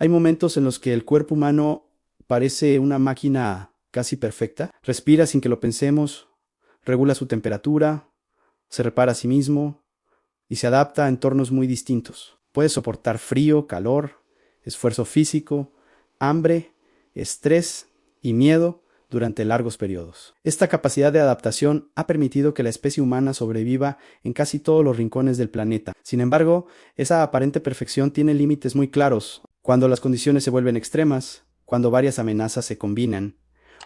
Hay momentos en los que el cuerpo humano parece una máquina casi perfecta. Respira sin que lo pensemos, regula su temperatura, se repara a sí mismo y se adapta a entornos muy distintos. Puede soportar frío, calor, esfuerzo físico, hambre, estrés y miedo durante largos periodos. Esta capacidad de adaptación ha permitido que la especie humana sobreviva en casi todos los rincones del planeta. Sin embargo, esa aparente perfección tiene límites muy claros. Cuando las condiciones se vuelven extremas, cuando varias amenazas se combinan,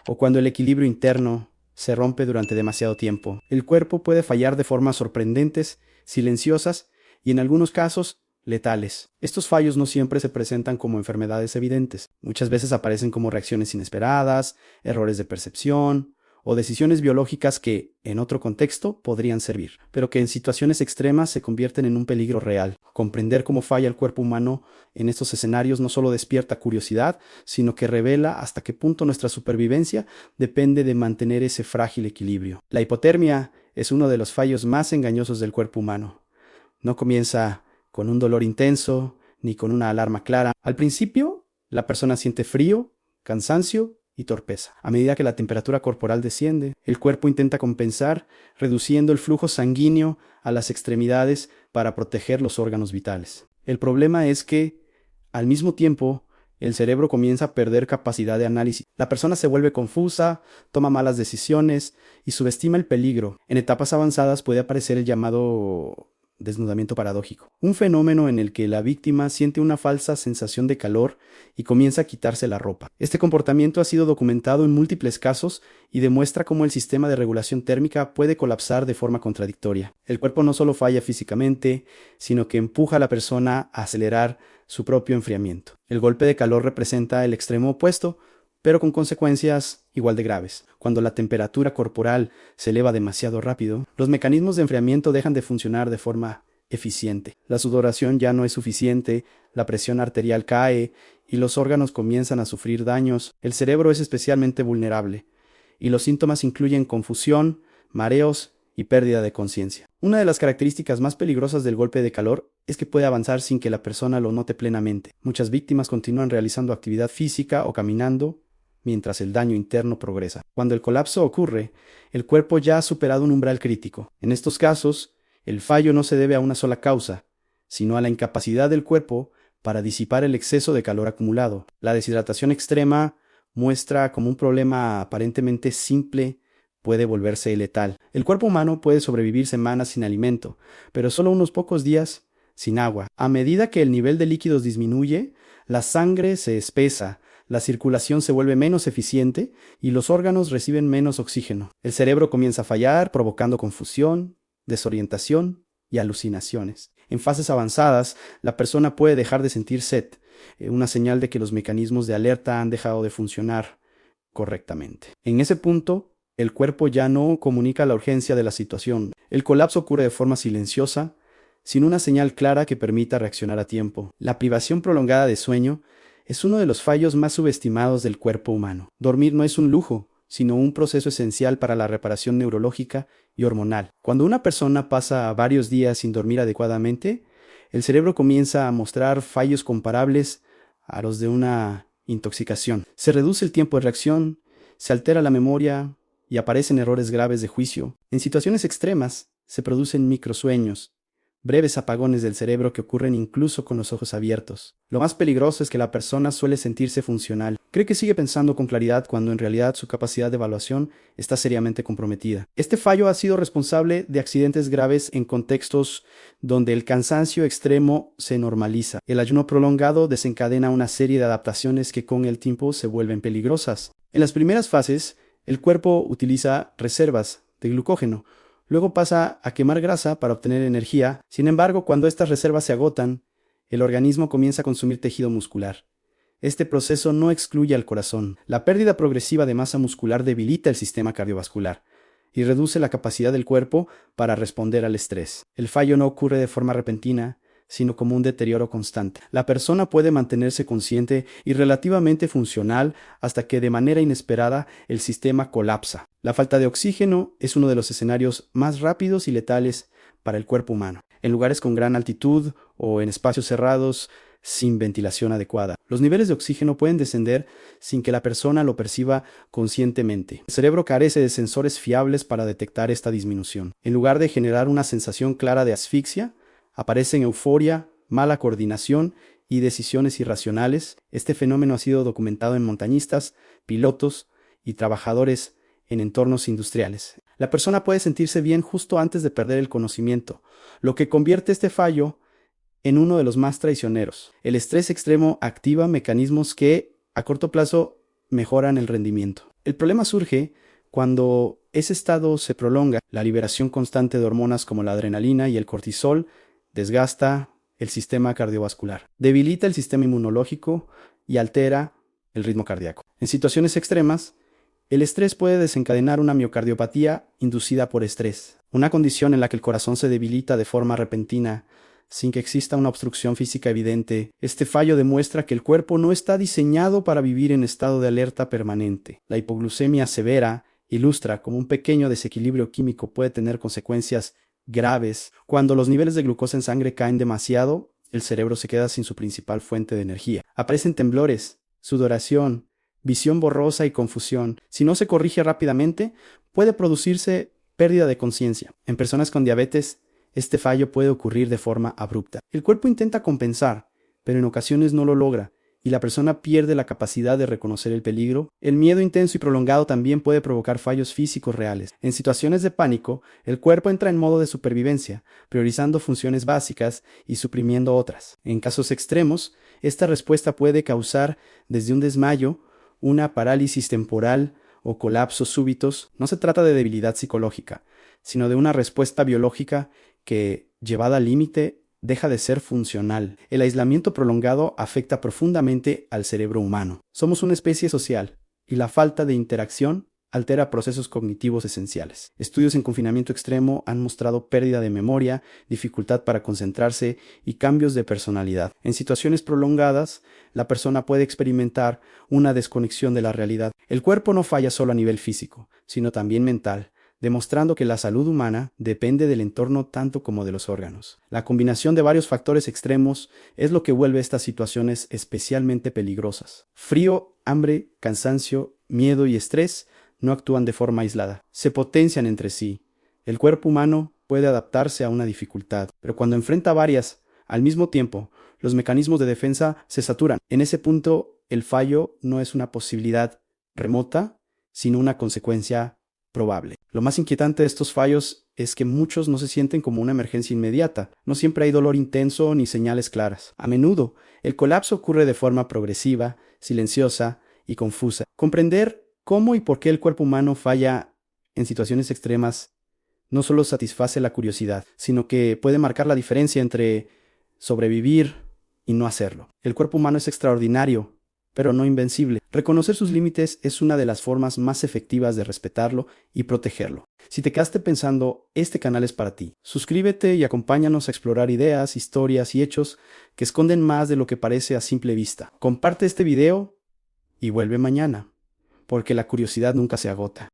o cuando el equilibrio interno se rompe durante demasiado tiempo, el cuerpo puede fallar de formas sorprendentes, silenciosas y en algunos casos letales. Estos fallos no siempre se presentan como enfermedades evidentes. Muchas veces aparecen como reacciones inesperadas, errores de percepción o decisiones biológicas que, en otro contexto, podrían servir, pero que en situaciones extremas se convierten en un peligro real. Comprender cómo falla el cuerpo humano en estos escenarios no solo despierta curiosidad, sino que revela hasta qué punto nuestra supervivencia depende de mantener ese frágil equilibrio. La hipotermia es uno de los fallos más engañosos del cuerpo humano. No comienza con un dolor intenso, ni con una alarma clara. Al principio, la persona siente frío, cansancio y torpeza. A medida que la temperatura corporal desciende, el cuerpo intenta compensar, reduciendo el flujo sanguíneo a las extremidades para proteger los órganos vitales. El problema es que, al mismo tiempo, el cerebro comienza a perder capacidad de análisis. La persona se vuelve confusa, toma malas decisiones y subestima el peligro. En etapas avanzadas puede aparecer el llamado desnudamiento paradójico, un fenómeno en el que la víctima siente una falsa sensación de calor y comienza a quitarse la ropa. Este comportamiento ha sido documentado en múltiples casos y demuestra cómo el sistema de regulación térmica puede colapsar de forma contradictoria. El cuerpo no solo falla físicamente, sino que empuja a la persona a acelerar su propio enfriamiento. El golpe de calor representa el extremo opuesto, pero con consecuencias igual de graves. Cuando la temperatura corporal se eleva demasiado rápido, los mecanismos de enfriamiento dejan de funcionar de forma eficiente. La sudoración ya no es suficiente, la presión arterial cae y los órganos comienzan a sufrir daños. El cerebro es especialmente vulnerable y los síntomas incluyen confusión, mareos y pérdida de conciencia. Una de las características más peligrosas del golpe de calor es que puede avanzar sin que la persona lo note plenamente. Muchas víctimas continúan realizando actividad física o caminando mientras el daño interno progresa. Cuando el colapso ocurre, el cuerpo ya ha superado un umbral crítico. En estos casos, el fallo no se debe a una sola causa, sino a la incapacidad del cuerpo para disipar el exceso de calor acumulado. La deshidratación extrema muestra cómo un problema aparentemente simple puede volverse letal. El cuerpo humano puede sobrevivir semanas sin alimento, pero solo unos pocos días sin agua. A medida que el nivel de líquidos disminuye, la sangre se espesa, la circulación se vuelve menos eficiente y los órganos reciben menos oxígeno. El cerebro comienza a fallar, provocando confusión, desorientación y alucinaciones. En fases avanzadas, la persona puede dejar de sentir sed, una señal de que los mecanismos de alerta han dejado de funcionar correctamente. En ese punto, el cuerpo ya no comunica la urgencia de la situación. El colapso ocurre de forma silenciosa, sin una señal clara que permita reaccionar a tiempo. La privación prolongada de sueño es uno de los fallos más subestimados del cuerpo humano. Dormir no es un lujo, sino un proceso esencial para la reparación neurológica y hormonal. Cuando una persona pasa varios días sin dormir adecuadamente, el cerebro comienza a mostrar fallos comparables a los de una intoxicación. Se reduce el tiempo de reacción, se altera la memoria y aparecen errores graves de juicio. En situaciones extremas, se producen microsueños, breves apagones del cerebro que ocurren incluso con los ojos abiertos. Lo más peligroso es que la persona suele sentirse funcional. Cree que sigue pensando con claridad cuando en realidad su capacidad de evaluación está seriamente comprometida. Este fallo ha sido responsable de accidentes graves en contextos donde el cansancio extremo se normaliza. El ayuno prolongado desencadena una serie de adaptaciones que con el tiempo se vuelven peligrosas. En las primeras fases, el cuerpo utiliza reservas de glucógeno. Luego pasa a quemar grasa para obtener energía. Sin embargo, cuando estas reservas se agotan, el organismo comienza a consumir tejido muscular. Este proceso no excluye al corazón. La pérdida progresiva de masa muscular debilita el sistema cardiovascular y reduce la capacidad del cuerpo para responder al estrés. El fallo no ocurre de forma repentina, sino como un deterioro constante. La persona puede mantenerse consciente y relativamente funcional hasta que de manera inesperada el sistema colapsa. La falta de oxígeno es uno de los escenarios más rápidos y letales para el cuerpo humano. En lugares con gran altitud o en espacios cerrados, sin ventilación adecuada. Los niveles de oxígeno pueden descender sin que la persona lo perciba conscientemente. El cerebro carece de sensores fiables para detectar esta disminución. En lugar de generar una sensación clara de asfixia, aparecen euforia, mala coordinación y decisiones irracionales. Este fenómeno ha sido documentado en montañistas, pilotos y trabajadores en entornos industriales. La persona puede sentirse bien justo antes de perder el conocimiento, lo que convierte este fallo en uno de los más traicioneros. El estrés extremo activa mecanismos que, a corto plazo, mejoran el rendimiento. El problema surge cuando ese estado se prolonga. La liberación constante de hormonas como la adrenalina y el cortisol desgasta el sistema cardiovascular, debilita el sistema inmunológico y altera el ritmo cardíaco. En situaciones extremas, el estrés puede desencadenar una miocardiopatía inducida por estrés, una condición en la que el corazón se debilita de forma repentina sin que exista una obstrucción física evidente. Este fallo demuestra que el cuerpo no está diseñado para vivir en estado de alerta permanente. La hipoglucemia severa ilustra cómo un pequeño desequilibrio químico puede tener consecuencias graves. Cuando los niveles de glucosa en sangre caen demasiado, el cerebro se queda sin su principal fuente de energía. Aparecen temblores, sudoración, visión borrosa y confusión. Si no se corrige rápidamente, puede producirse pérdida de conciencia. En personas con diabetes, este fallo puede ocurrir de forma abrupta. El cuerpo intenta compensar, pero en ocasiones no lo logra, y la persona pierde la capacidad de reconocer el peligro. El miedo intenso y prolongado también puede provocar fallos físicos reales. En situaciones de pánico, el cuerpo entra en modo de supervivencia, priorizando funciones básicas y suprimiendo otras. En casos extremos, esta respuesta puede causar desde un desmayo, una parálisis temporal o colapsos súbitos. No se trata de debilidad psicológica, sino de una respuesta biológica que, llevada al límite, deja de ser funcional. El aislamiento prolongado afecta profundamente al cerebro humano. Somos una especie social, y la falta de interacción altera procesos cognitivos esenciales. Estudios en confinamiento extremo han mostrado pérdida de memoria, dificultad para concentrarse y cambios de personalidad. En situaciones prolongadas, la persona puede experimentar una desconexión de la realidad. El cuerpo no falla solo a nivel físico, sino también mental, demostrando que la salud humana depende del entorno tanto como de los órganos. La combinación de varios factores extremos es lo que vuelve estas situaciones especialmente peligrosas. Frío, hambre, cansancio, miedo y estrés no actúan de forma aislada, se potencian entre sí. El cuerpo humano puede adaptarse a una dificultad, pero cuando enfrenta varias al mismo tiempo, los mecanismos de defensa se saturan. En ese punto, el fallo no es una posibilidad remota, sino una consecuencia probable. Lo más inquietante de estos fallos es que muchos no se sienten como una emergencia inmediata. No siempre hay dolor intenso ni señales claras. A menudo, el colapso ocurre de forma progresiva, silenciosa y confusa. Comprender cómo y por qué el cuerpo humano falla en situaciones extremas no solo satisface la curiosidad, sino que puede marcar la diferencia entre sobrevivir y no hacerlo. El cuerpo humano es extraordinario, pero no invencible. Reconocer sus límites es una de las formas más efectivas de respetarlo y protegerlo. Si te quedaste pensando, este canal es para ti. Suscríbete y acompáñanos a explorar ideas, historias y hechos que esconden más de lo que parece a simple vista. Comparte este video y vuelve mañana, porque la curiosidad nunca se agota.